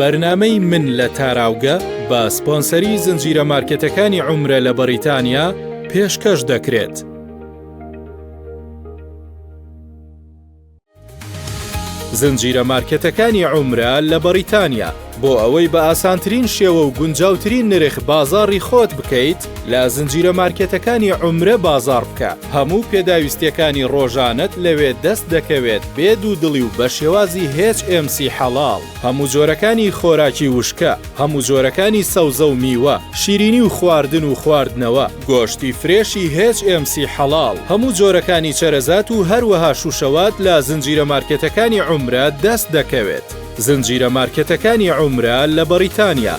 بەرنامەی من لە تاراوگە بە سپۆنسەری زنجیرە مارکێتەکانی عومرە لە بەریتانیا پێشکەش دەکرێت. زنجیرە مارکێتەکانی عومرە لە بەریتانیا بۆ ئەوەی بە ئاسانترین شێوە و گونجاوترین نرخ بازاڕی خۆت بکەیت لە زنجیرە مارکێتەکانی عومرە بازاڕ بکە. هەموو پێداویستیەکانی ڕۆژانت لەوێ دەست دەکەوێت بێ دوودڵی و بە شێوازی HMC حەڵاڵ. هەموو جۆرەکانی خۆراکی وشکە، هەموو جۆرەکانی سەوزە و میوە، شیرینی و خواردن و خواردنەوە، گۆشتی فرێشی HMC حەڵاڵ، هەموو جۆرەکانی چەرەزات و هەروەها شوشەوات لە زنجیرە مارکێتەکانی عومرە دەست دەکەوێت. زنجیرە مارکێتەکانی عومرە لە بەریتانیا.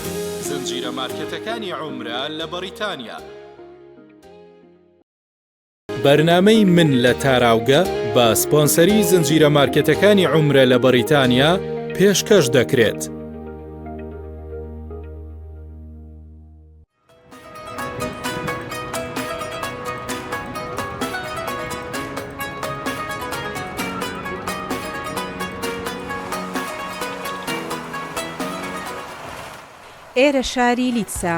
زنجیرە مارکێتەکانی عومرە لە بەریتانیا. بەرنامەی من لە تاراوگە بە سپۆنسەری زنجیرە مارکێتەکانی عومرە لە بەریتانیا پێشکەش دەکرێت. ئێرە شاری لیدسا.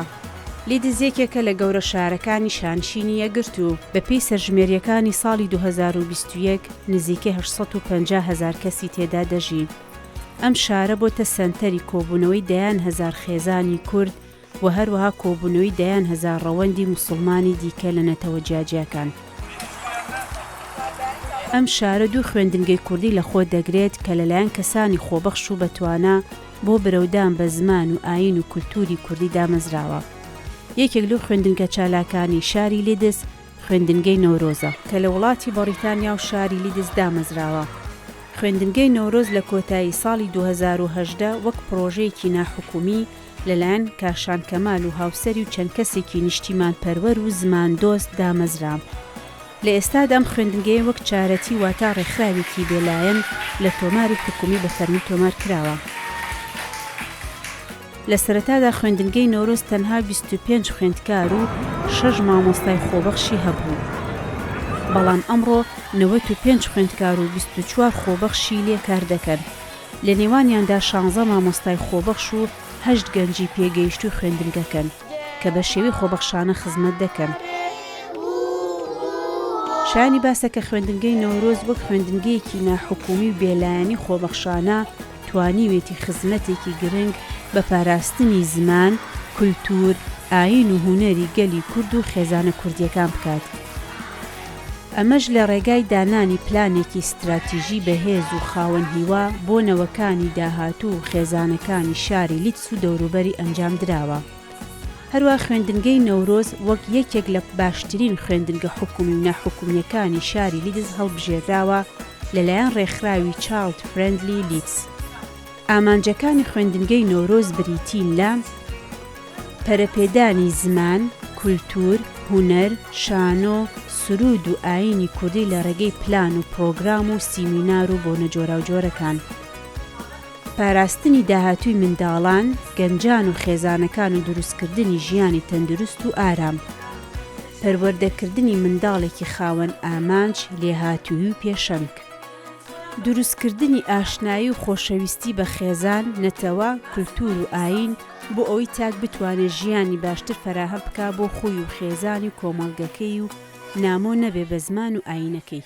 لیدز یەکێکە لە گەورە شارەکانی شانشینی یەکگرت و بەپێی سەرژمێریەکانی ساڵی 2021 نزیکەی 850,000 کەسی تێدا دەژی. ئەم شارە بۆتە سەنتەری کۆبوونەوەی دەیان هەزار خێزانی کورد و هەروەها کۆبوونەوەی دەیان هەزار ڕەوەندی موسڵمانی دیکە لە نەتەوە جیاجیاکان. ئەم شارە دوو خوێندنگەی کوردی لە خۆ دەگرێت کە لەلایەن کەسانی خۆبەخش و بەتوانە بۆ برەودان بە زمان و ئاین و کولتوری کوردی دامەزراوە. یەکێک لەو خوێندنگە چالاکانی شاری لیدز خوێندنگەی نەورۆزە کە لە وڵاتی بەریتانیا و شاری لیدز دامەزراوە. خوێندنگەی نەورۆز لە کۆتایی ساڵی 2018 وەک پرۆژەیەکی ناحکومی لەلایەن کاشان کەمال و هاوسەری و چەند کەسێکی نیشتیمان پەروەر و زمان دۆست دامەزرا. لە ئێستادا ئەم خوێندنگەی وەک چارەتی واتە ڕێکخراوێکی بێلایەن لە تۆماری حکومی بە فەرمی تۆمار کراوە. لە سەرەتادا خوێندنگەی نەورۆز تەنها 25 خوێندکار و 6 مامۆستای خۆبەخشی هەبوو. بەڵام ئەمڕۆ 95 خوێندکار و 24 خۆبەخشی لێ کار دەکەن. لە نێوانیاندا 16 مامۆستای خۆبەخش و 8 گەنجی پێگەیشت و خوێندنگەکەن کە بە شێوەی خۆبەخشانە خزمەت دەکەن. شایانی باسە کە خوێندنگەی نەورۆز وەک خوێندنگەیەکی ناحکومی و بێلایەنی خۆبەخشانە توانیوێتی خزمەتێکی گرنگ بە پاراستنی زمان، کولتور، ئاین و هونەری گەلی کورد و خێزانە کوردیەکان بکات. ئەمەش لە ڕێگای دانانی پلانێکی استراتیژی بەهێز و خاوەن هیوا بۆ نەوەکانی داهاتوو و خێزانەکانی شاری لیدس و دەوروبەری ئەنجام دراوە. هەروە خوێندنگەی نەورۆز وەک یەکێک لە باشترین خوێندنگە حکومی و ناحکومیەکانی شاری لیدز هەڵبژێراوە لەلایەن ڕێکخراوی چایلد فرێندلی لیدز. ئامانجەکانی خوێندنگەی نەورۆز بریتین لە پەرەپێدانی زمان، کولتور، هونەر، شانۆ، سرود و ئاینی کوردی لە ڕێگەی پلان و پرۆگرام و سیمینار و بۆنە جۆرا و جۆرەکان، پاراستنی داهاتووی منداڵان، گەنجان و خێزانەکان و دروستکردنی ژیانی تەندروست و ئارام، پەروەردەکردنی منداڵێکی خاوەن ئامانج، لێهاتووی و پێشەنگ، دروستکردنی ئاشنایی و خۆشەویستی بە خێزان، نەتەوە، کولتور و ئاین بۆ ئەوەی تاک بتوانێت ژیانی باشتر فەراهم بکا بۆ خۆی و خێزانی و کۆمەڵگەکەی و نامۆ نەبێ بە زمان و ئاینەکەی.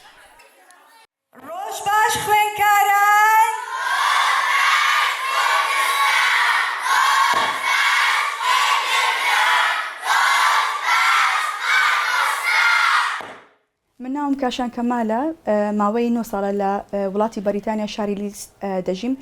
ڕۆژ باش خوێندکاران! من ناوم کاشان کەمالە، ماوەی 9 ساڵە لە وڵاتی بەریتانیا شاری لیدز دەژیم.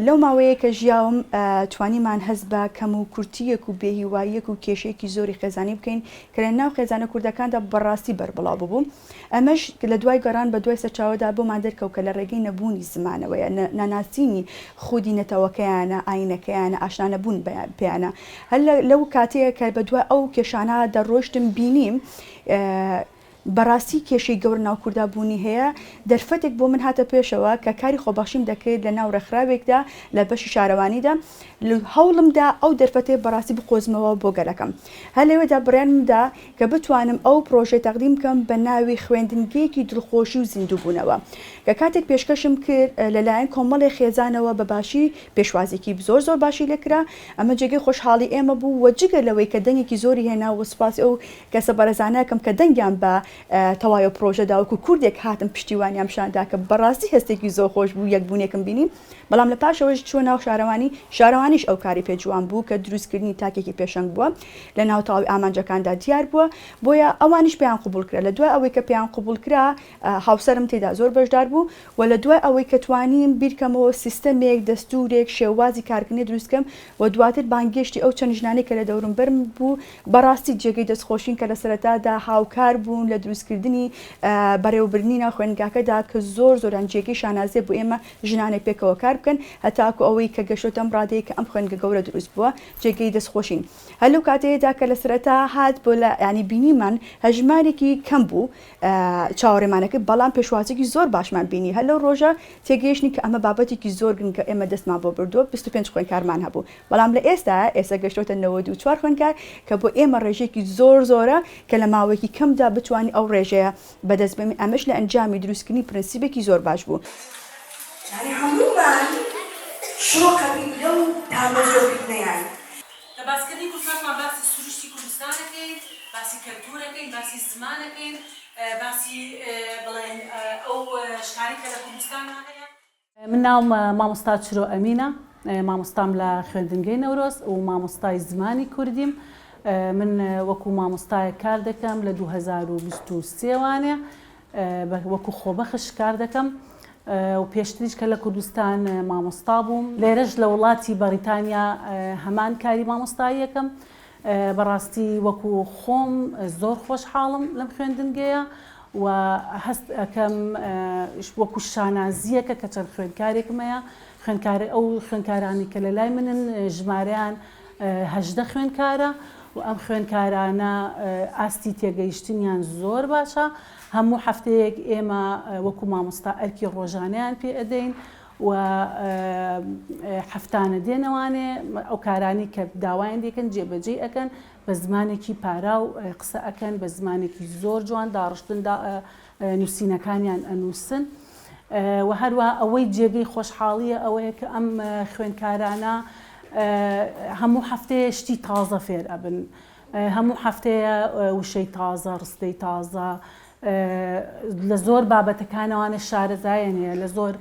لەو ماوەیە کە ژیاوم توانیمان هەز بە کەم و کورتیەک و بێهیواییەک و کێشەیەکی زۆری خێزانی بکەین کە لە ناو خێزانە کوردەکاندا بەڕاستی بەربڵاو ببوو. ئەمەش لە دوای گەڕان بە دوای سەرچاوەدا بۆمان دەرکەوت کە لە ڕێگەی نەبوونی زمانەوەیە، ناناسینی خودی نەتەوەکەیانە، ئاینەکەیانە، ئاشنانەبوون پێیانە. هەر لەو کاتەیە کە بە دوای ئەو کێشانە دەڕۆشتم بینیم بەڕاستی کێشەی گەور ناو کوردابوونی هەیە دەرفەتێک بۆ من هاتە پێشەوە کە کاری خۆبەخشیم دەکرێت لە ناو ڕێکخراوێکدا لە بەشی شارەوانیدا هەوڵمدا ئەو دەرفەتێ بەڕاستی بقۆزمەوە بۆ گەلەکەم هە لەوێدا بڕیانمدا کە بتوانم ئەو پرۆژێ تەقدیم بکەم بە ناوی خوێندنگەیەکی دڵخۆشی و زیندووبوونەوە کە کاتێک پێشکەشم کرد لەلایەن کۆمەڵی خێزانەوە بە باشی پێشوازێکی زۆر باشی لێکرا ئەمە جێگەی خۆشحاڵی ئێمە بوو وە جگە لەوەی کە دەنگێکی زۆری هێنا و سوپاس ئەو کەسە بەرەزانەکەم کە دەنگیان بە تەواوی پرۆژەدا وەکو کوردێک هاتم پشتیوانیان شاندا کە بەڕاستی هەستێکی زۆر خۆش بوو یەکبوونێکم بینی بەڵام لە پاشەوەش چوە ناو شارەوانیش ئەو کاری پێجوان بوو کە دروستکردنی تاکێکی پێشنگ بووە لە ناو تاوی ئامانجەکاندا دیار بووە بۆیە ئەوانیش پێیان قبول کرا لە دوای ئەوەی کە پێیان قبول کرا هاوسەرم تێدا زۆر بەشدار بوو و لە دوای ئەوەی کە توانیم بیرکەمەوە سیستەمێک دەستورێک شێوازی کارکردنی دروستکەم و دواتر بانگشتی ئەو چەند ژنانەی کە لە دەورم بەرم بوو بەڕاستی جێگەی دەستخۆشین کە لە سەرەتادا هاوکار بوون لە دروستکردنی بەڕێوەبرنینە خوێندنگاکەدا کە زۆران جێگەی شانازێ بۆ ئێمە ژنانێک پێکەوە کار بکەن هەتاکو ئەوەی کە گەشتم ڕادەیە کە ئەم خوێنگە گەورە دروست بووە جێگەی دەستخۆشین هەلو کاتەیەدا کە لە سەرەتا هات بۆ لە ینی بینیمان هەژمارێکی کەم بوو چاوەڕێمانەکە بەڵام پێشوازێکی زۆر باشمان بینی هەلو ڕۆژە تێگەیشتنی کە ئەمە بابەتێکی زۆر گرنگ کە ئێمە دەستمان بۆ بردووە 25 خوێندکارمان هەبوو بەڵام لە ئێستا گەشتۆتە 94 خوێندکار کە بۆ ئێمە ڕێژێکی زۆرە کە لە ماوەیەکی کەمدا بتوانانی ئەو ڕێژەیە بەدەست بێنین ئەمەش لە ئەنجامی دروستکردنی پرەنسیبێکی زۆر باش بوو. هەموومان شۆکەبین لەو دامەزۆکردنەیان لە باسکردنی کوردستانمان باسی سروشتی کوردستانەکەین باسی کەلتورەکەین باسی زمانەکەین باسی بڵێن ئەو شتانی کە لە کوردستانمان هەیە. من ناوم مامۆستا چرۆ ئەمینە مامۆستام لە خوێندنگەی نەورۆز و مامۆستای زمانی کوردیم من وەکو مامۆستایە کار دەکەم لە 2023 وانێ وەکو خۆبەخش کار دەکەم و پێشتریش کە لە کوردستان مامۆستا بووم لێرەش لە وڵاتی بەریتانیا هەمان کاری مامۆستاییەکەم بەڕاستی وەکو خۆم زۆر خۆشحاڵم لەم خوێندنگەیە و هەست ئەەکەم وەکو شانازیەکە کە چەند خوێندکارێکم هەیە ئەو خوێندکارانی کە لە لای منن ژمارەیان 18 خوێندکارە و ئەم خوێندکارانە ئاستی تێگەیشتنیان زۆر باشە هەموو هەفتەیەک ئێمە وەکو مامۆستا ئەرکی ڕۆژانەیان پێ ئەدەین و هەفتانە دێنەوانێ ئەو کارانی کە داوایان دێکن جێبەجێ ئەکەن بە زمانێکی پارا و قسە ئەکەن بە زمانێکی زۆر جوان داڕشتن نووسینەکانیان ئەنووسن و هەروە ئەوەی جێگەی خۆشحاڵیە ئەوەیە کە ئەم خوێندکارانە هەموو هەفتەیە شتی تازە فێر ئەبن هەموو هەفتەیە وشەی تازە ڕستەی تازە لە زۆر بابەتەکانەوانە شارەزایان هەیە لە زۆر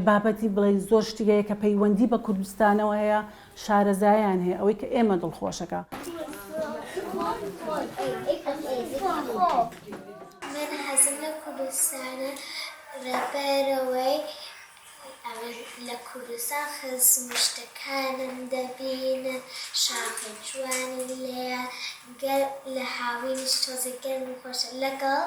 بابەتی بڵێ زۆر شتێکەیە کە پەیوەندی بە کوردستانەوە هەیە شارەزایان هەیە ئەوەی کە ئێمە دڵخۆشەکە. من حەزم لە کوردستانە ڕێبەرەوەی لە کوردستان خزمشتەکانم دەبینە شاخە جوانی لێە لە هاوینش تۆزە گەرم خۆشە لەگەڵ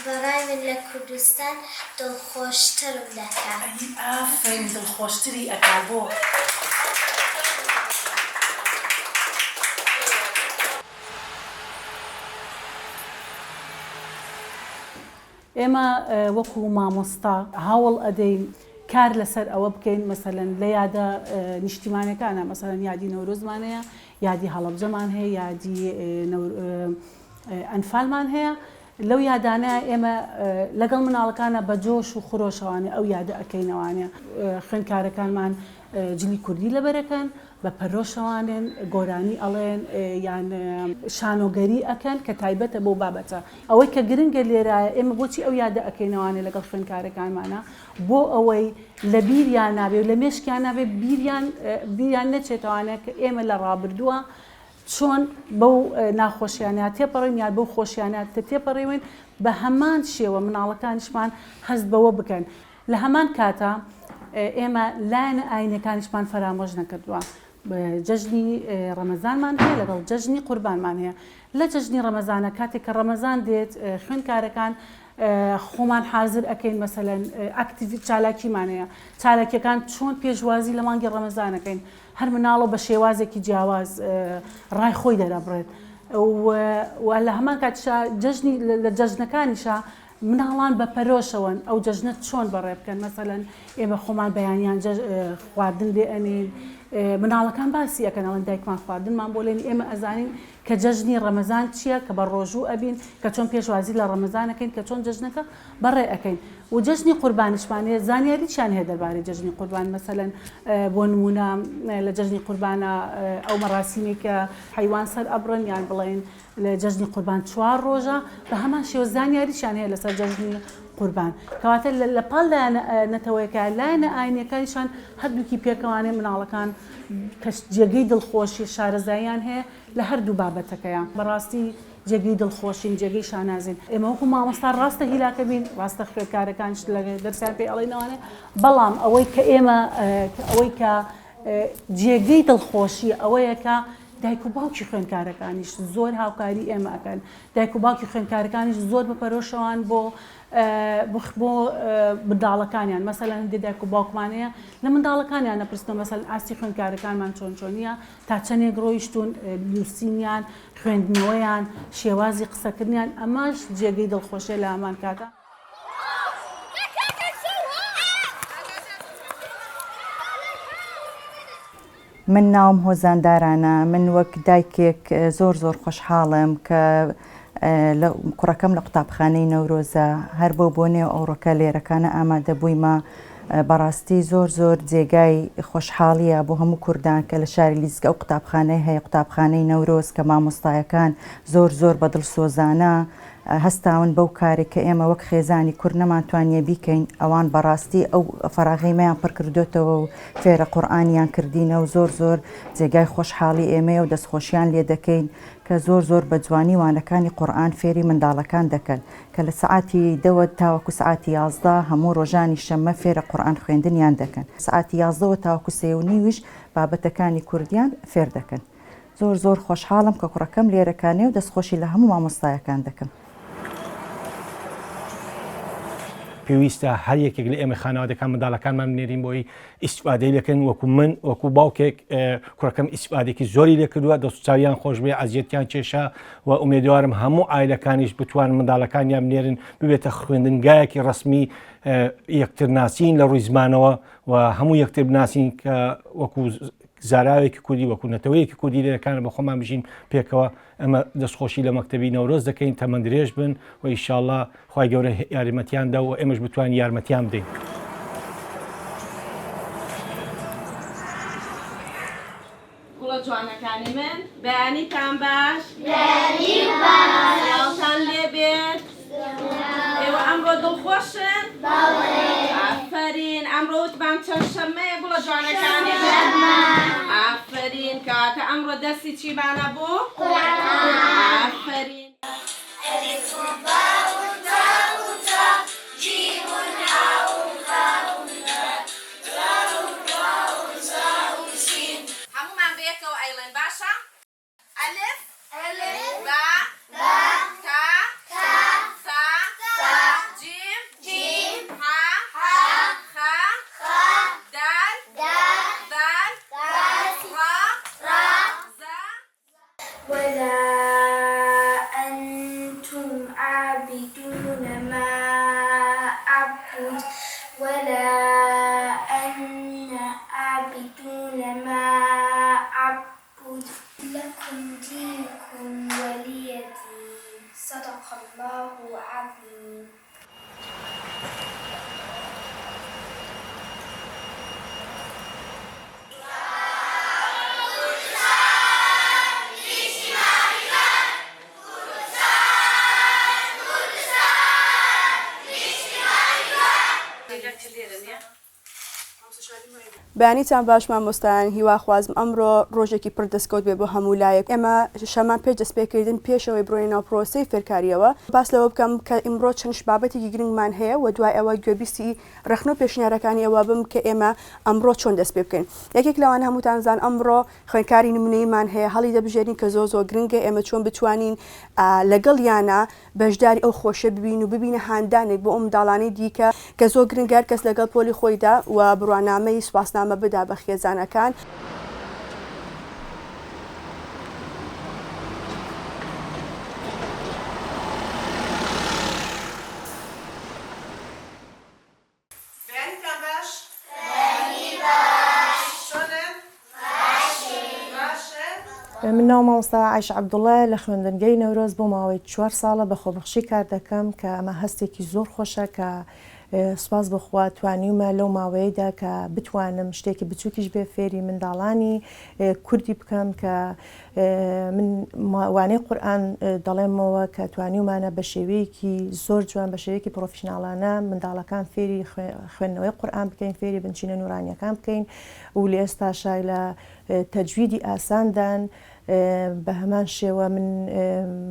بەڕای من لە کوردستان دڵخۆشترم دەکات. ئافرین دڵخۆشتری ئەکات بۆ ئێمە وەکو مامۆستا هەوڵ ئەدەین کار لەسەر ئەوە بکەین مەسەلەن لە یادە نیشتیمانەکانە مەسەلەن یادی نەورۆزمانەیە یادی هەڵەبجەمان هەیە یادی ئەنفالمان هەیە لەو یادانە ئێمە لەگەڵ مناڵەکانە بە جۆش و خۆشەوانێ ئەو یادە ئەەکەینەوانێ خوێندکارەکانمان جلی کوردی لەبەرەکەن بە پەرۆشەوانێن گۆرانی ئەڵێن یان شانۆگەری ئەکەن کە تایبەتە بۆ بابەتە ئەوەی کە گرنگە لێرایە ئێمە بۆچی ئەو یادە ئەەکەینەوانێ لەگەڵ خوێندکارەکانمانە بۆ ئەوەی لە بیریان نابێ و لە مێشکیان نابێ بیریان نەچێتوانێ کە ئێمە لە ڕابردووە چۆن بەو ناخۆشیانات تێپەڕین یان بەو خۆشیانات تێپەڕێوین بە هەمان شێوە مناڵەکانیشمان هەست بەوە بکەن لە هەمان کاتە ئێمە لایەنە ئاینەکانیشمان فەرامۆژ نەکردووە جەژنی ڕەمەزانمان هەیە لەگەڵ جەژنی قوربانمان هەیە لە جەژنی ڕەمەزانە کاتێک کە ڕەمەزان دێت خوێندکارەکان خۆمان حازر ئەەکەین مەسەلەن ئاکتیڤ چالاکیمان هەیە چالاکیەکان چۆن پێشوازی لە مانگی ڕەمەزانەکەین هەر مناڵە بە شێوازێکی جیاواز ڕای خۆی دەرەبڕێت و لە هەمان کاتیشا جەژنی لە جەژنەکانیشا مناڵان بە پەرۆشەوەن ئەو جەژنەت چۆن بەڕێ بکەن مەسەلەن ئێمە خۆمان بەیانیان خواردن لێ ئەنین مناڵەکان باسی ئەەکەن ئەوەن دایکمان خواردنمان بۆ لێن ئێمە ئەزانین کە جەژنی ڕەمەزان چییە کە بە ڕۆژوو ئەبین کە چۆن پێشوازی لە ڕەمەزانەکەین کە چۆن جەژنەکە بەڕێ ئەەکەین و جەژنی قوربانیشمانەیە زانیارییان هەیە دەربارەی جەژنی قوربان مەسەلەن بۆ نمونە لە جەژنی قوربانە ئەو مەراسیمی کە حیوان سەر ئەبڕن یان بڵێن لە جەژنی قوربان 4 ڕۆژە بە هەمان شێوە زانیارییان هەیە لەسەر جەژنی قوربان کەواتە لە پاڵ نەتەوەیەکە لایەنە ئاینیەکانیشان هەردووکی پێکەوانێ مناڵەکان کە جێگەی دڵخۆشی شارەزاییان هەیە لە هەردوو بابەتەکەیان بەڕاستی جێگەی دڵخۆشین جێگەی شانازین ئێمە وەکو مامۆستا ڕاستە هیلاکە بین ڕاستە خوێندکارەکانش لە دەرسیان پێ ئەڵێنەوەنێ بەڵام ئەوەی کە ئێمە ئەوەی کە جێگەی دڵخۆشی ئەوەیە کە دایک و باوکی خوێندکارەکانیش زۆر هاوکاری ئێمە ئەەکەن دایک و باوکی خوێندکارەکانیش زۆر بەپەرۆشەوان بۆ منداڵەکانیان مەسەلەن هەندێک دایک و باوکمانەیە لە منداڵەکانیان نەپرسنەوە مەسەلەن ئاستی خوێندکارەکانمان چۆنیە تا چەندێک ڕۆیشتون نووسینیان خوێندنەوەیان شێوازی قسەکردنیان ئەماش جێگەی دڵخۆشیە لە هەمان کاتە من ناوم هۆزاندارانە من وەک دایکێک زۆر خۆشحاڵم کە کوڕەکەم لە قوتابخانەی نەورۆزە هەر بۆ نێو ئەوڕۆکە لێرەکانە ئامادە بوویمە بەڕاستی زۆر جێگای خۆشحاڵیە بۆ هەموو کوردان کە لە شاری لیزگە ئەو قوتابخانەی هەیە قوتابخانەی نەورۆز کە مامۆستایەکان زۆر بەدڵ سۆزانە هەستاون بەو کارێک کە ئێمە وەک خێزانی کورد نەمانتوانیە بیکەین ئەوان بەڕاستی ئەو فەراغیمەیان پڕ کردوێتەوە و فێرە قورئانیان کردینە و زۆر جێگای خۆشحاڵی ئێمەیە و دەستخۆشیان لێ دەکەین کە زۆر بە جوانی وانەکانی قورئان فێری منداڵەکان دەکەن کە لە سعاتی 10 تاوەکو سعاتی 11 هەموو ڕۆژانی شەممە فێرە قورئان خوێندنیان دەکەن سعاتی 11 تاوەکو 3:30 بابەتەکانی کوردیان فێر دەکەن زۆر خۆشحاڵم کە کوڕەکەم لێرەکانێ و دەستخۆشی لە هەموو مامۆستایەکان دەکەم پێویستە هەر یەکێک لە ئێمە خانەوادەکان منداڵەکانمان بنێرین بۆی ئیسیفادەی لەکەن وەکو من وەکو باوکێک کوڕەکەم ئیسیفادێکی زۆری لێ کردووە دەستچاویان خۆش بێ ئەزیەتیان کێشا و ئومێدوارم هەموو ئایلەکانیش بتوان منداڵەکانیان بنێرن ببێتە خوێندنگایەکی ڕسمی یەکتر ناسین لە ڕووی زمانەوە و هەموو یەکتر بناسین کە وەکو زاراوێکی کوردی وەکو نەتەوەیەکی کوردی لێرەکانە بە خۆمان بژین پێکەوە ئەمە دەستخۆشی لە مەکتەبی نەورۆز دەکەین تەمەند درێژ بن و ئینشاءڵڵا خوای گەورە یارمەتیاندا و ئێمەش بتوانین یارمەتیان بدەین. گوڵە جوانەکانی من بەیانیتان باش یاڵتان لێ بێت ئێوە ئەمڕۆ دڵخۆشن ئافەرین ئەمڕۆ وتمان چەند شەممەیە گوڵە جوانەکانی ئافەرین کاتە ئەمڕۆ دەستی چیمانە بوو ئافەرین هەمومان بەیەکەوە ئەیڵێن باشە ئەلف با تا جیم ها خا دال را زا ولا أنتم عابدون ما أعبد ولا أنا عابدون ما أعبد لكم دينكم ولي دين صدق الله العظيم. بەیانیتان باش مامۆستایان هیواخوازم ئەمڕۆ ڕۆژێکی پڕ دەستکەوت بێ بۆ هەموو لایەک ئێمە شەمان پێش دەستپێکردن پێشەوەی بڕۆینە ناو پرۆسەی فێرکاریەوە باس لەوە بکەم کە ئیمڕۆ چەند بابەتێکی گرنگمان هەیە و دوای ئەوە گوێبیستی ڕخنە و پێشنیارەکانی ئەوە بم کە ئێمە ئەمڕۆ چۆن دەست پێ بکەین یەکێک لەوان هەمووتانزان ئەمڕۆ خوێندکاری نمونەیمان هەیە هەڵی دەبژێرین کە زۆر گرنگە ئێمە چۆن بتوانین لەگەڵ یانە بەشداری ئەو خۆشە ببین و ببینە هاندانێک بۆ ئەو منداڵانەی دیکە کە زۆر گرنگار کەس لەگەڵ پۆلی خۆیدا و بڕوانامەی سوپاسنامە بدا بە خێزانەکان من ناو مامۆستا عایشە عەبدوڵڵا لە خوێندنگەی نەورۆز بۆ ماوەی 4 ساڵە بە خۆبەخشی کار دەکەم کە ئەمە هەستێکی زۆر خۆشە کە سوپاس بخوا توانیمە لەو ماوەیەدا کە بتوانم شتێکی بچووکیش بێ فێری منداڵانی کوردی بکەم کە من وانەی قورئان دەڵێمەوە کە توانیمانە بە شێوەیەکی زۆر جوان بە شێوەیەکی پرۆفشناڵانە منداڵەکان فێری خوێندنەوەی قورئان بکەین فێری بنچینە نورانیەکان بکەین و لە ئێستا شای لە تەجویدی ئاساندان بە هەمان شێوە من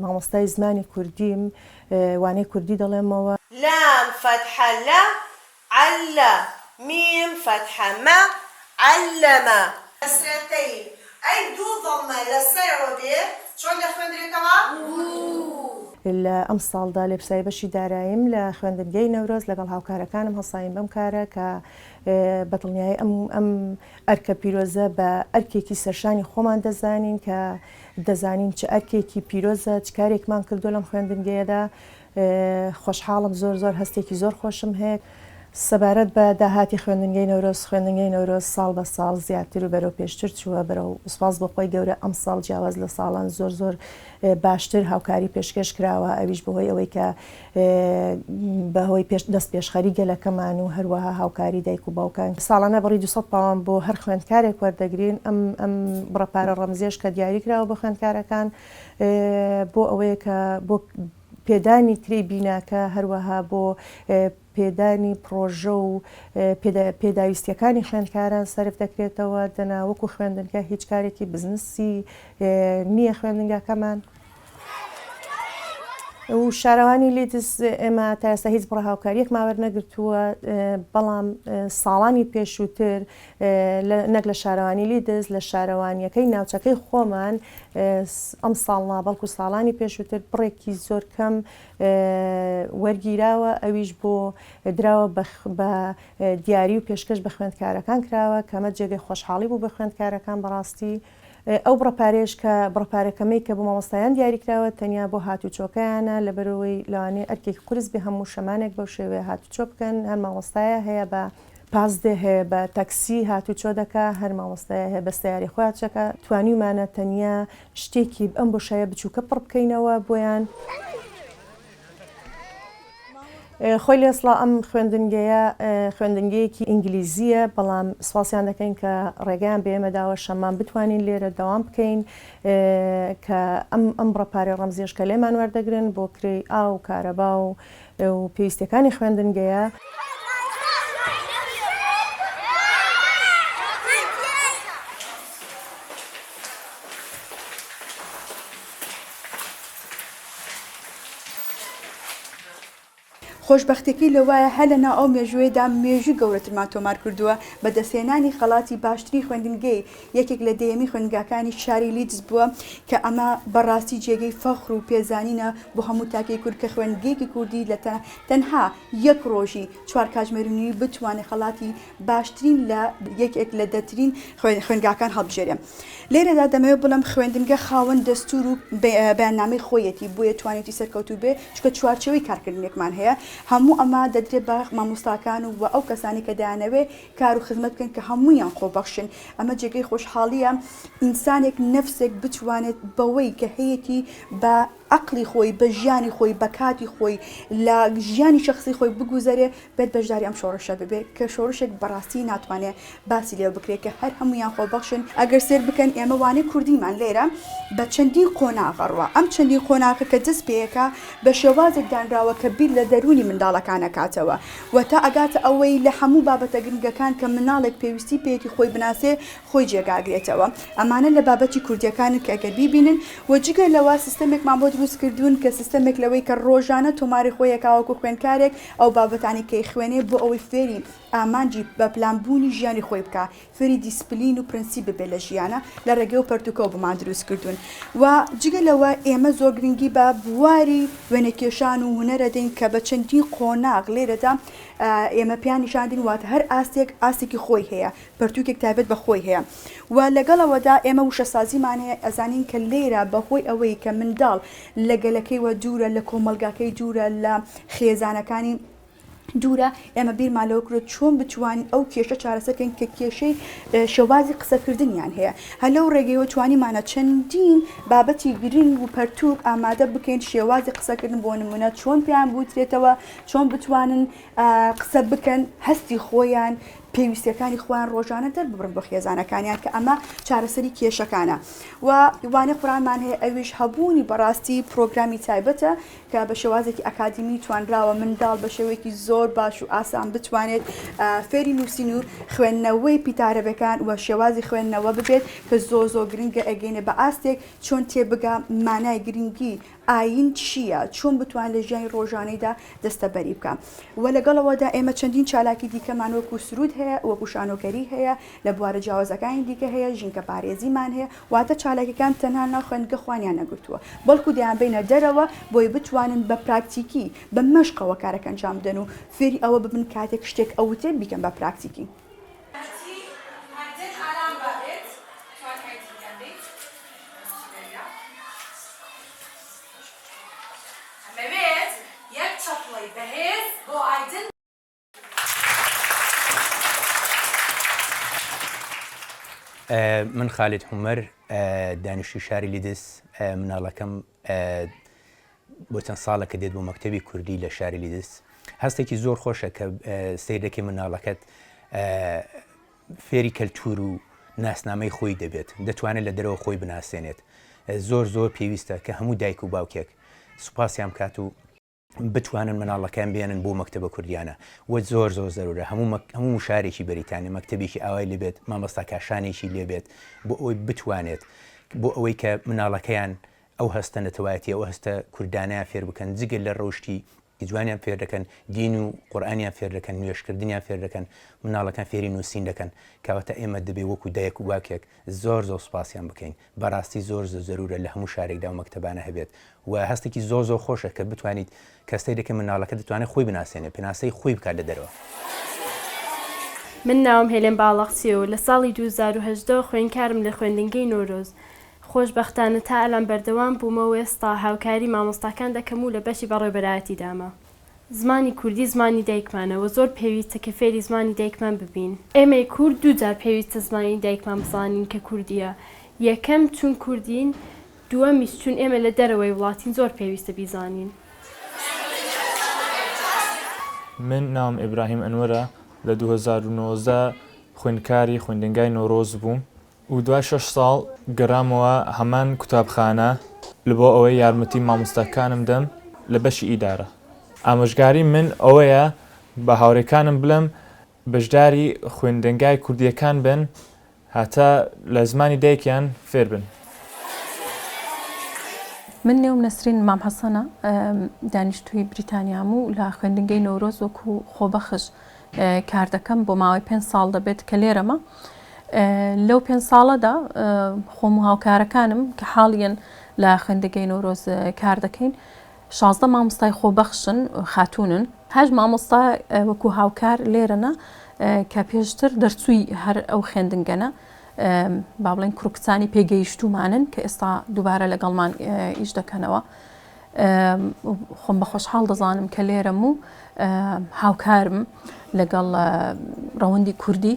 مامۆستای زمانی کوردیم وانەی کوردی دەڵێمەوە لام فتحة لا علّة ميم فتحة ما علّمة كسرتين أي دو ضمة للسير به شلون دخلنا لە ئەم ساڵدا لێبسای بەشی داراییم لە خوێندنگەی نەورۆز لەگەڵ هاوکارەکانم هەڵسایم بەم کارە کە بەدڵنیایی ئەم ئەرکە پیرۆزە بە ئەرکێکی سەرشانی خۆمان دەزانین کە دەزانین چه ئەرکێکی پیرۆزە چ کارێکمان کردو لەم خوێندنگەیەدا خۆشحاڵم زۆر هەستێکی زۆر خۆشم هەیە سەبارەت بە داهاتی خوێندنگەی نەورۆز ساڵ بە ساڵ زیاتر و بەرەو پێشتر چووە بەرەو سوپاس بەخۆی گەورە ئەم ساڵ جیاواز لە ساڵان زۆر باشتر هاوکاری پێشکەش کراوە ئەویش بەهۆی ئەوەی کە بەهۆی دەست پێشخەری گەلەکەمان و هەروەها هاوکاری دایک و باوکان ساڵانە بەڕی 200 پاوان بۆ هەر خوێندکارێک وەردەگرین ئەم بڕەپارە ڕەمزیێش کە دیاری کراوە بە خوێندکارەکان بۆ ئەوەیە کە بۆ پێدانی کری بیناکە هەروەها بۆ پێدانی پرۆژە و پێداویستیەکانی خوێندکاران سەرف دەکرێتەوە دەناوەکو خوێندنگە هیچ کارێکی بزنسی نییە خوێندنگەکەمان و شارەوانی لیدز ئێمە تا ئێستا هیچ بڕە هاوکاریەک ماوەر نەگرتووە بەڵام ساڵانی پێشووتر نەک لە شارەوانی لیدز لە شارەوانیەکەی ناوچەکەی خۆمان ئەم ساڵنا بەڵکو ساڵانی پێشووتر بڕێکی زۆر کەم وەرگیراوە ئەویش بۆ دراوە بە دیاری و پێشکەش بە خوێندکارەکان کراوە کەمە جێگەی خۆشحاڵی بوو بە خوێندکارەکان بەڕاستی ئەو بڕەپارێش کە بڕەپارەکەمەی کە بۆ مامۆستایان دیاریکراوە تەنیا بۆ هاتوچۆکەیانە لەبەرەوەی لەوانەیە ئەرکێکی قورس بێ هەموو شەمانێک بەو شێوەیە هاتوچۆ بکەن هەر مامۆستایە هەیە بە پازدێ هەیە بە تەکسی هاتوچۆ دەکا هەر مامۆستایە هەیە بە سەیاری خۆیانچەکە توانیمانە تەنیا شتێکی ئەم بۆشایە بچووکە پڕ بکەینەوە بۆیان خۆی لێسڵا ئەم خوێندنگەیەکی ئینگلیزیە بەڵام سواسیان دەکەین کە ڕێگەیان بێمەداوە شەمان بتوانین لێرە دەوام بکەین کە ئەم بڕەپارێ ڕەمزیێش کە لێمان وەردەگرن بۆ کرێی ئاو کارەبا و پێویستەکانی خوێندنگەیە خۆشببختێکی لەوایە هە لە ناو ئەو مێژوێدا مێژوی گەورەترمان تۆمار کردووە بە دەستێنانی خەڵاتی باشتری خوێندنگەی یەکێک لە دەیەمی خوێندنگاکانی شاری لیدز بووە کە ئەمە بەڕاستی جێگەی فەخر و پێزانینە بۆ هەموو تاکەی کورد کە خوێندنگەیەکی کوردی لە تەنها یەک ڕۆژی 4 کاتژمێرنی بتوانێت خەڵاتی باشترین لە یەکێک لە دەترین خوێندنگاکان هەڵبژێرێ لێرەدا دەمەوێت بڵم خوێندنگە خاوەن دەستور و بەیاننامەی خۆیەتی بۆیە توانێتی سەرکەوتوو بێ چکە چوارچەوەی کارکردنێکمان هەیە هەموو ئەمە دەدرێت بە مامۆستاکان و ئەو کەسانی کە دایانەوێ کار و خزمەت بکەن کە هەموویان خۆبەخشن ئەمە جێگەی خۆشحاڵیە ئینسانێک نەفسێک بتوانێت بەوەی کە هەیەی بە عقلی خۆی بە ژیانی خۆی بە کاتی خۆی لە ژیانی شخصی خۆی بگوزارێ بێت بەشداری ئەم شۆڕشە ببێت کە شۆڕشێک بەڕاستی ناتوانێت باسی لێ بکرێت کە هەر هەمویان خۆبەخشن ئەگەر سێر بکەن ئێمە وانەی کوردیمان لێرە بە چەندین قۆناغەڕوە ئەم چەندین قۆناغە کە دەست پێیەکە بە شێوازێک دانراوە کە بیر لە دەرونی منداڵەکانە کاتەوە و تا ئەگاتە ئەوەی لە هەموو بابەتە گرنگەکان کە مناڵێک پێویستی پێیەتی خۆی بناسێ خۆی جێگاگرێتەوە ئەمانە لە بابەتی کوردیەکانن کە ئەگەر بیبینن و جگە لەوە سیستەمێکمان بۆ دروست کردوون کە سیستەمێک لەوەی کە ڕۆژانە تۆماری خۆیەکاوەکو خوێندکارێک ئەو بابەتانی کەی خوێنێ بۆ ئەوەی فێری ئامانجی بە پلانبوونی ژیانی خۆی بکە فێری دیسپلین و پرەنسی ببێ لە ژیانە لە ڕێگەی و پەرتوکەوە بمان دروست کردوون و جگە لەوە ئێمە زۆر گرنگی بە بواری وێنەکێشان و هونەرە دەین کە بە چەندین قۆناغ لێرەدا ئێمە پیان نیشاندین واتە هەر ئاستێکی خۆی هەیە پەرتوکێک تایبەت بە خۆی هەیە و لەگەڵەوەدا ئێمە وشەسازیمان هەیە ئەزانین کە لێرە بەهۆی ئەوەی کە منداڵ لە گەلەکەی وە دوورە لە کۆمەلگاکەی دوورە لە خێزانەکانی دوورە ئێمە بیرمان لەوکرێت چۆن بتوانین ئەو کێشە چارەسەکەین کە کێشەی شێوازی قسەکردنیان هەیە هە لەو ڕێگەیەوە توانیمانە چەندین بابەتی گرنگ و پەرتوب ئامادە بکەین شێوازی قسەکردن بۆ نمونە چۆن پێیان بوترێتەوە چۆن بتوانن قسە بکەن هەستی خۆیان پێویستیەکانی خۆیان ڕۆژانە دەرببڕن بۆ خێزانەکانیان کە ئەمە چارەسەری کێشەکانە و وانێ قورآنمان هەیە ئەویش هەبوونی بەڕاستی پرۆگرامی تایبەتە کە بە شێوازێکی ئەکادمی توانراوە منداڵ بە شێوەیەکی زۆر باش و ئاسان بتوانێت فێری نووسین و خوێندنەوەی پیتارەبەکان و شێوازی خوێندنەوە ببێت کە زۆر گرنگە ئەگەینە بە ئاستێک چۆن تێبگا مانای گرنگی ئاین چییە چۆن بتوان لە ژیانی ڕۆژانەیدا دەستەبەری بکە و لەگەڵەوەدا ئێمە چەندین چالاکی دیکەمان وەکو سرود هەیە وەکو شانۆکەری هەیە لە بوارە جیاوازەکانی دیکە هەیە ژینکە پارێزیمان هەیە واتە چالاکیەکان تەنها ناو خوێندنگە خوانیان نەگرتووە بەڵکو دەیان بینە دەرەوە بۆی بتوانن بە پراکتیکی بە مەشقەوە کارەکە ئەنجام بدەن و فێری ئەوە ببن کاتێک شتێک ئەوتێ بیکەن بە پراکتیکی. من خالد حمەر دانیشتووی شاری لیدس مناڵەکەم بۆ چەند ساڵە کە دێت بۆ مەکتەبی کوردی لە شاری لیدس هەستێکی زۆر خۆشە کە سیر دەکەی مناڵەکەت فێری کەلتور و ناسنامەی خۆی دەبێت دەتوانێت لە دەرەوە خۆی بناسێنێت زۆر پێویستە کە هەموو دایک و باوکێک سوپاسیان بکات و بتوانن مناڵەکان بێنن بۆ مەکتەبە کوردیانە وە زۆر زەرورە هەموو شارێکی بەریتانی مەکتەبێکی ئاوای لێبێت مامۆستا کاشانێکی لێبێت بۆ ئەوەی بتوانێت بۆ ئەوەی کە مناڵەکەیان ئەو هەستە نەتەوایەتی ئەو هەستە کوردانیان فێر بکەن جگەل لە ڕۆشتی جوانیان فێر دەکەن دین و قورئانیان فێر دەکەن نوێشکردنیان فێر دەکەن مناڵەکان فێری نووسین دەکەن کەواتە ئێمە دەبێ وەکو دایک و باوکێک زۆر سوپاسیان بکەین بەڕاستی زۆر زەرورە لە هەموو شارێکدا و مەکتەبانە هەبێت و هەستێکی زۆر خۆشە کە بتوانیت کەستەی دەکەن مناڵەکە دەتوانێت خۆی بناسێنێت پێناسەی خۆی بکات لە دەرەوە. من ناوم هێلێن باڵەقچی و لە ساڵی 2010 خوێندکارم لە خوێندنگەی نۆرۆز خۆشبەختانە تا ئەلان بەردەوام بوومەوە ئێستا هاوکاری مامۆستاکان دەکەم و لە بەشی بەڕێوەبەرایەتی داما. زمانی کوردی زمانی دایکمانەوە زۆر پێویستە کە فێری زمانی دایکمان ببین. ئێمەی کورد دووجار پێویستە زمانی دایکمان بزانین کە کوردیە. یەکەم چون کوردین دووەمیش چون ئێمە لە دەرەوەی وڵاتین زۆر پێویستە بیزانین. من ناوم ئیبراهیم ئەنوەرە لە 2019 خوێندکاری خوێندنگای نۆرۆز بووم و دوای 6 ساڵ گەڕامەوە هەمان کوتابخانە لە بۆ ئەوەی یارمەتی مامۆستاکانم دەم لە بەشی ئیدارە. ئامۆژگاری من ئەوەیە بە هاوڕێکانم بڵێم بەشداری خوێندنگای کوردیەکان بن هاتە لە زمانی دایکیان فێر بن. من نێوم نەسرین مام حەسەنە دانیشتووی بریتانیام و لە خوێندنگەی نۆرۆز وەکو خۆبەخش کار دەکەم بۆ ماوەی 5 ساڵ دەبێت کە لێرەمە لەو 5 ساڵەدا خۆم و هاوکارەکانم کە حاڵیان لە خوێندنگەی نۆرۆز کار دەکەین 16 مامۆستای خۆبەخشن خاتونن 8 مامۆستا وەکو هاوکار لێرەنە کە پێشتر دەرچووی هەر ئەو خوێندنگەنە با بڵێن کوڕکچانی پێگەیشتومانن کە ئێستا دووبارە لەگەڵمان ئیش دەکەنەوە خۆم بە خۆشحاڵ دەزانم کە لێرەم و هاوکارم لەگەڵ ڕەوەندی کوردی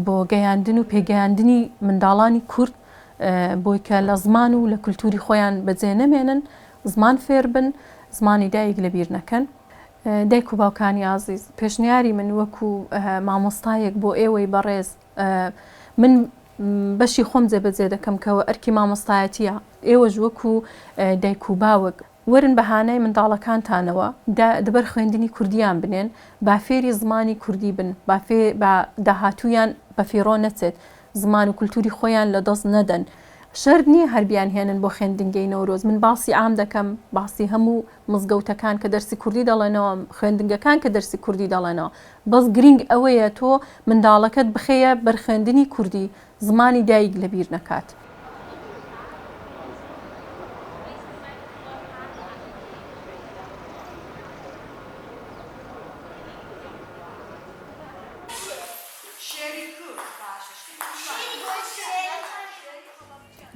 بۆ گەیاندن و پێگەیاندنی منداڵانی کورد بۆی کە لە زمان و لە کولتوری خۆیان بەجێ نەمێنن زمان فێر بن زمانی دایک لەبیر نەکەن. دایک و باوکانی عزیز پێشنیاری من وەکو مامۆستایەک بۆ ئێوەی بەڕێز من بەشی خۆم جێبەجێ دەکەم کەەوە ئەرکی مامۆستایەتیە ئێوەش وەکو دایک و باوک وەرن بەهانای منداڵەکانتانەوە دەبەر خوێندنی کوردیان بنێن با فێری زمانی کوردی بن بە داهاتوویان بە فێڕۆ نەچێت زمان و کولتوری خۆیان لە دەست نەدەن. شەرت نییە هەربیان هێنن بۆ خوێندنگەی نەورۆز من باسی عام دەکەم باسی هەموو مزگەوتەکان کە دەرسی کوردی دەڵێنەوە خوێندنگەکان کە دەرسی کوردی دەڵێنەوە بەس گرنگ ئەوەیە تۆ منداڵەکەت بخەیە بەرخوێندنی کوردی زمانی دایک لەبیر نەکات.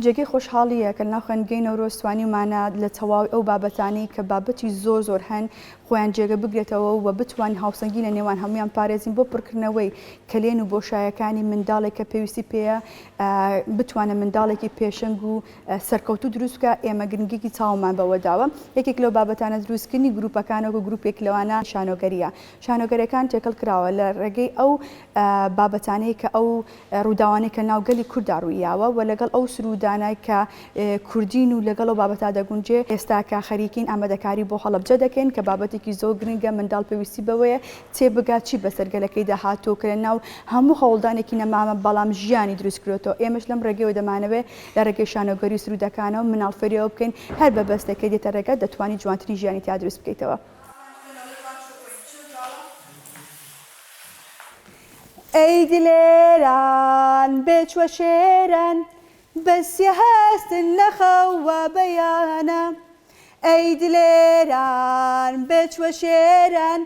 جێگەی خۆشحاڵیە کە ناو خوێندنگەی نەورۆز توانیمانە لە تەواوی ئەو بابەتانی کە بابەتی زۆر هەن خۆیان جێگە بگرێتەوە و بتوان هاوسەنگی لە نێوان هەمویان پارێزین بۆ پڕکردنەوەی کلێن و بۆشایەکانی منداڵێک کە پێویستی پێەیە بتوانە منداڵێکی پێشنگ و سەرکەوتو دروستکە. ئێمە گرنگێکی چاومان بەوە داوە. یەکێک لەو بابەتانە دروستکردنی گروپەکانەوە گروپێک لەوانە شانۆگەریە. شانۆگەریەکان تێکەڵ کراوە لە ڕێگەی ئەو بابەتانەی کە ئەو ڕووداوانەی کە ناوگەلی کووردا ڕوویاوە و لەگەڵ ئەو سرودانای کە کوردین و لەگەڵ ئەو بابەتا دەگونجێ ئێستا کە خەریکین ئامادەکاری بۆ هەڵەبجە دەکەین کە بابەتێکی زۆر گرنگە منداڵ پێویستی بەوەیە تێبگات چی بەسەرگەلەکەی داهاتوو کە لە ناو هەموو هەوڵدانێکی نەمامە بەڵام ژیانی دروستکرێتەوە. ئێمەش لەم ڕێگەیەوە دەمانەوێت لە ڕێگەی شانۆگەری و سرودەکانەوە مناڵفەریەوە بکەین هەر بە بەستەکەی دێتە ڕێگە دەتوانانی جوانترین ژیانی تا دروست بکەیتەوە. ئەی دلێران بێچوە شێران بەسیە هەستن نەخەوە بەیانە ئەی دلێران بێچوە شێران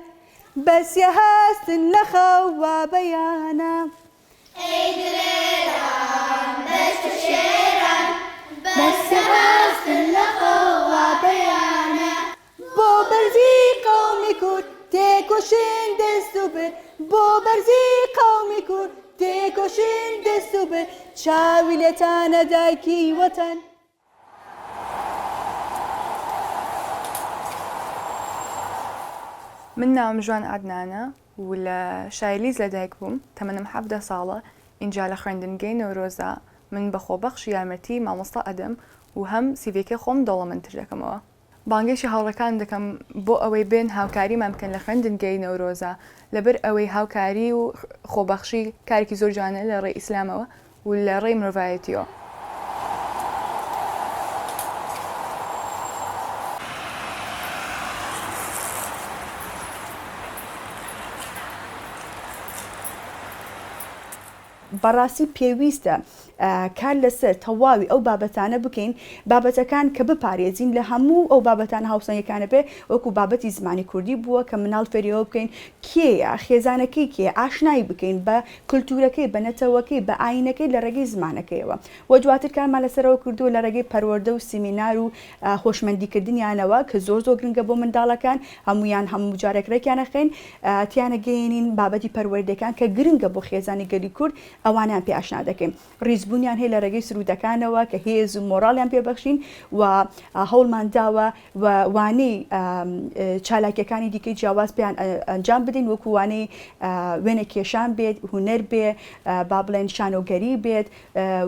بەسیە هەستن نەخەوە بەیانە ئەی دلێران بێچوە شێران بەسیە هەستن نەخەوە بەیانە بۆ بەرزی قەومی کورد تێکۆشین دەست و برد بۆ بەرزی قەومی کورد تێکۆشین دەست و برد چاوی لێتانە دایکی وەتەن. من ناوم جوان عدنانە و لە شایلیز لەدایک بووم تەمەنم 17 ساڵە. اینجا لە خوێندنگەی نەورۆزە من بە خۆبەخشی یارمەتی مامۆستا ئەدەم و هەم سیڤێکی خۆم دەوڵەمەندتر دەکەمەوە. بانگێکی هاوڕەکان دەکەم بۆ ئەوەی بێن هاوکاریمان بکەن لە خوێندنگەی نەورۆزە لەبەر ئەوەی هاوکاری و خۆبەخشی کارێکی زۆر جوانە لە ڕێی ئیسلامەوە و لە ڕێی مرۆڤایەتیەوە. بەڕاستی پێویستە کار لەسەر تەواوی ئەو بابەتانە بکەین بابەتەکان کە بپارێزین لە هەموو ئەو بابەتان هاوسەنگەکانە بێ وەکو بابەتی زمانی کوردی بووە کە مناڵ فێریەوە بکەین کێیە خێزانەکەی کێ ئاشنایی بکەین بە کللتورەکەی بە نەتەوەکەی بە ئاینەکەی لە ڕێگەی زمانەکەیەوە و دواتر کارمان لەسەرەوە کردووە لە ڕێگەی پەروەردە و سیمینار و خۆشمەندیکردنیانەوە کە زۆر گرنگە بۆ منداڵەکان هەمویان هەموو جارێکڕێکیانە خێن تیانە گەێنین بابەتی پەروەردەکان کە گرنگە بۆ خێزانی گەلی کورد ئەوانیان پێ ئاشنا دەکەین. ڕیزبوونیان هەیە لە ڕێگەی سرودەکانەوە کە هێز و مۆراڵیان پێبەخشین و هەوڵمان داوە و وانەی چالاکیەکانی دیکەی جیاواز پێیان ئەنجام بدەین وەکو وانەی وێنە کێشان بێت هونەر بێ با بڵێن شانۆگەری بێت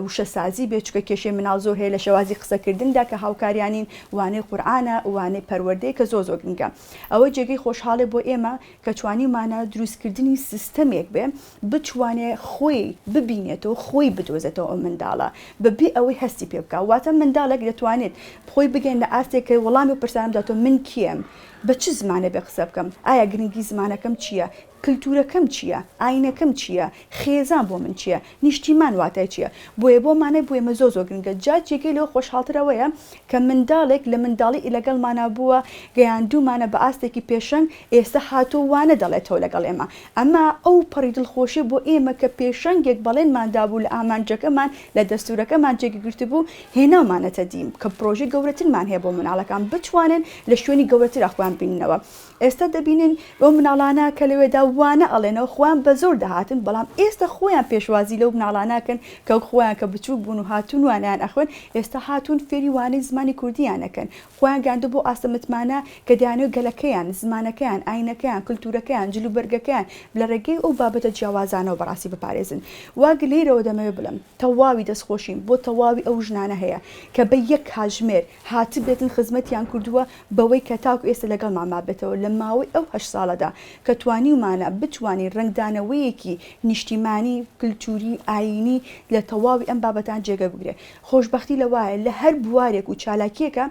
وشەسازی بێت چکە کێشەی مناڵ زۆر هەیە لە شێوازی قسەکردندا کە هاوکاریانین وانەی قورئانە وانەی پەروەردەی کە زۆر گرنگە. ئەوە جێگەی خۆشحاڵێ بۆ ئێمە کە توانیمانە دروستکردنی سیستەمێک بێ بتوانێ خۆی ببینێتەوە خۆی بدۆزێتەوە ئەو منداڵە بەبێ ئەوەی هەستی پێ بکە واتە منداڵێک دەتوانێت خۆی بگەین لە ئاستێک وەڵامی پرسانمداتەوە من کیم بە چ زمانە بێ قسە بکەم ئایا گرنگی زمانەکەم چییە کللتورەکەم چییە ئاینەکەم چییە خێزان بۆ من چییە نیشتیمان واتای چییە بۆیە بۆمانە بۆ ئێمە زۆر گرنگە جاچێکی لەوە خۆشحاڵترەوەیە کە منداڵێک لە منداڵی لەگەڵمانە بووە گەیاندوومانە بە ئاستێکی پێشنگ ئێستا هاتووانە دەڵێتەوە لەگەڵ ئێمە ئەمە ئەو پەڕی دڵخۆشی بۆ ئێمە کە پێشنگێک بەڵێنماندا بوو لە ئامانجەکەمان لە دەستورەکەمان جێگی گرت بوو هێناومانەتە دیم کە پرۆژەی گەورەترمان هەیە بۆ مناڵەکان بتوانن لە شوێنی گەورەتر خۆیان بیننەوە. ئێستا دەبینین ئەو مناڵانە کە لەوێدا وانە ئەڵێنەوە خۆیان بە زۆر دەهاتن بەڵام ئێستا خۆیان پێشوازی لەو مناڵانەکەن کە خۆیان کە بچوو بوون و هاتوون وانیان ئەخوێن ئێستا هاتوون فێری وانەی زمانی کوردیانەکەن خۆیان گاندوو بۆ ئاستەمتمانە کە دەیانێت گەلەکەیان زمانەکەیان ئاینەکەیان کللتورەکەیان جلوبەرگەکەیان لە ڕێگەی ئەو بابەتە جیاوازانەوە بەڕاستی بپارێزن. وا لێرەوە دەمەوێت بڵم تەواوی دەستخۆشیم بۆ تەواوی ئەو ژنانە هەیە کە بە یەک کاژمێر هاتە بێتن خزمەتیان کردووە بەوەی کە تاکو ئێستا لەگەڵمان مابێتەوە لە ماوەی ئەو 8 ساڵەدا کە توانیمانە بتوانین ڕنگدانەوەیەکی نیشتیمانی کللتوری ئاینی لە تەواوی ئەم بابەتان جێگە بگرێ. خۆشببختی لەوایە لە هەر بوارێک و چالاکیەکە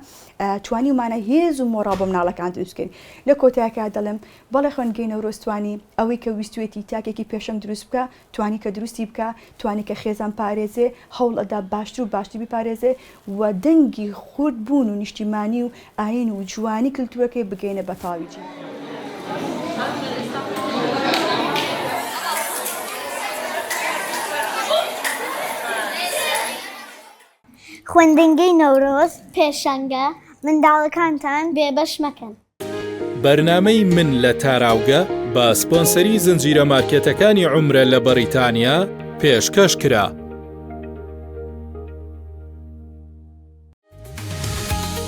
توانیمانە هێز و مۆڕا بۆ مناڵەکان دروستکەین. لە کۆتاییەکە دەڵێم بەڵێ خوێندنگەی نەورۆستوانی ئەوەی کە ویستوێتی تاکێکی پێشەنگ دروست بکە توانی کە دروستی بکە توانی کە خێزان پارێزێ هەوڵ ئەدا باشتر و باشتر بپارێزێ و دەنگی خورد بوون و نیشتیمانی و ئاین و جوانی کللتورەکەی بگەینە بە تاویجی. خوێندنگەی نەورۆز پێشەنگە منداڵەکانتان بێبەش مەکەن. بەرنامەی من لە تاراوگە بە سپۆنسەری زنجیرە مارکێتەکانی عومرە لە بەریتانیا پێشکەش کرا.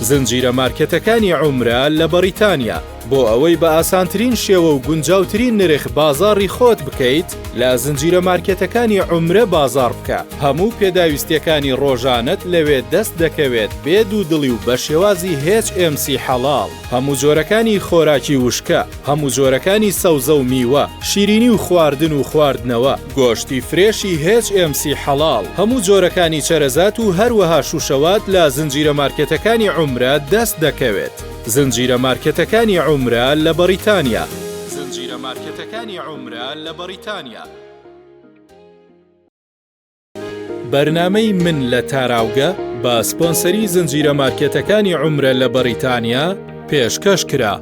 زنجیرە مارکێتەکانی عومرە لە بەریتانیا بۆ ئەوەی بە ئاسانترین شێوە و گونجاوترین نرخ بازاڕی خۆت بکەیت لە زنجیرە مارکێتەکانی عومرە بازار بکە. هەموو پێداویستیەکانی ڕۆژانت لەوێ دەست دەکەوێت بێ دوودڵی و بە شێوازی HMC حەڵاڵ. هەموو جۆرەکانی خۆراکی وشکە، هەموو جۆرەکانی سەوزە و میوە، شیرینی و خواردن و خواردنەوە، گۆشتی فرێشی HMC حەڵاڵ، هەموو جۆرەکانی چەرەزات و هەروەها شوشەوات لە زنجیرە مارکێتەکانی عومرە دەست دەکەوێت. زنجیرە مارکێتەکانی عومرە لە بەریتانیا. زنجیرە مارکێتەکانی عومرە لە بەریتانیا. بەرنامەی من لە تاراوگە بە سپۆنسەری زنجیرە مارکێتەکانی عومرە لە بەریتانیا پێشکەش کرا.